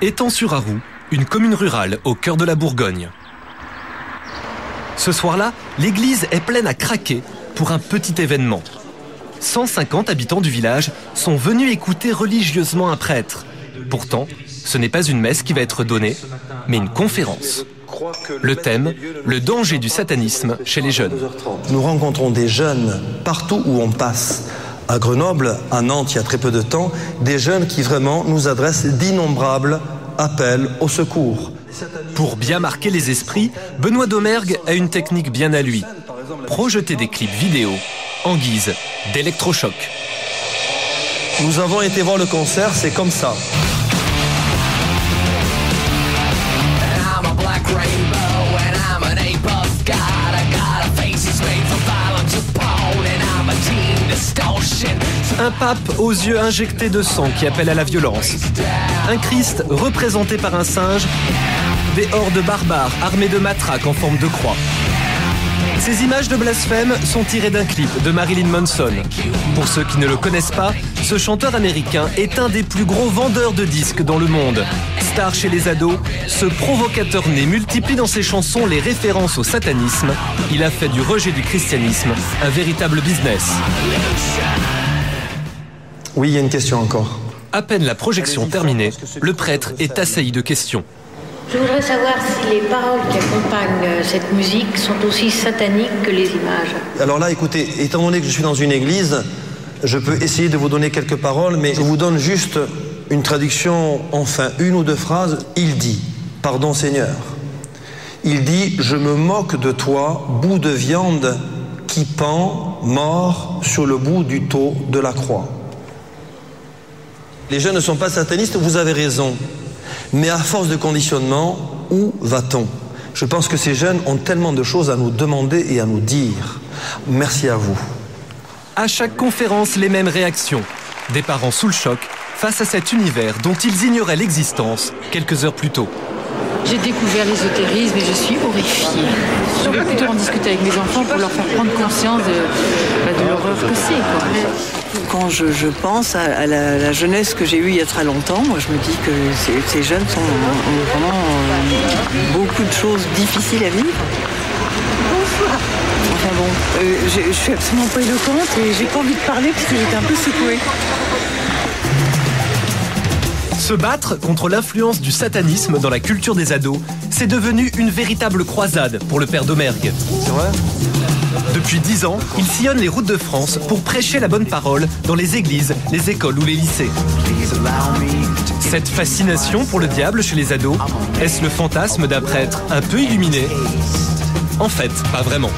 Étang-sur-Arroux, une commune rurale au cœur de la Bourgogne. Ce soir-là, l'église est pleine à craquer pour un petit événement. 150 habitants du village sont venus écouter religieusement un prêtre. Pourtant, ce n'est pas une messe qui va être donnée, mais une conférence. Le thème, le danger du satanisme chez les jeunes. Nous rencontrons des jeunes partout où on passe. À Grenoble, à Nantes, il y a très peu de temps, des jeunes qui vraiment nous adressent d'innombrables appels au secours. Pour bien marquer les esprits, Benoît Domergue a une technique bien à lui. Projeter des clips vidéo en guise d'électrochoc. Nous avons été voir le concert, c'est comme ça. Un pape aux yeux injectés de sang qui appelle à la violence. Un Christ représenté par un singe. Des hordes barbares armés de matraques en forme de croix. Ces images de blasphème sont tirées d'un clip de Marilyn Manson. Pour ceux qui ne le connaissent pas, ce chanteur américain est un des plus gros vendeurs de disques dans le monde. Star chez les ados, ce provocateur né multiplie dans ses chansons les références au satanisme. Il a fait du rejet du christianisme un véritable business. Oui, il y a une question encore. À peine la projection terminée, le prêtre est assailli de questions. Je voudrais savoir si les paroles qui accompagnent cette musique sont aussi sataniques que les images. Alors là, écoutez, étant donné que je suis dans une église, je peux essayer de vous donner quelques paroles, mais je vous donne juste une traduction, enfin une ou deux phrases. Il dit, pardon Seigneur, il dit, je me moque de toi, bout de viande qui pend, mort, sur le bout du tau de la croix. Les jeunes ne sont pas satanistes, vous avez raison. Mais à force de conditionnement, où va-t-on? Je pense que ces jeunes ont tellement de choses à nous demander et à nous dire. Merci à vous. À chaque conférence, les mêmes réactions. Des parents sous le choc face à cet univers dont ils ignoraient l'existence quelques heures plus tôt. J'ai découvert l'ésotérisme et je suis horrifiée. Je vais plutôt en discuter avec mes enfants pour leur faire prendre conscience de l'horreur que c'est, quoi. Quand je pense à la jeunesse que j'ai eue il y a très longtemps, moi je me dis que ces jeunes ont vraiment beaucoup de choses difficiles à vivre. Bonsoir. Enfin bon, je suis absolument pas éloquente et j'ai pas envie de parler parce que j'étais un peu secouée. Se battre contre l'influence du satanisme dans la culture des ados, c'est devenu une véritable croisade pour le père Domergue. C'est vrai ? Depuis 10 ans, il sillonne les routes de France pour prêcher la bonne parole dans les églises, les écoles ou les lycées. Cette fascination pour le diable chez les ados, est-ce le fantasme d'un prêtre un peu illuminé ? En fait, pas vraiment.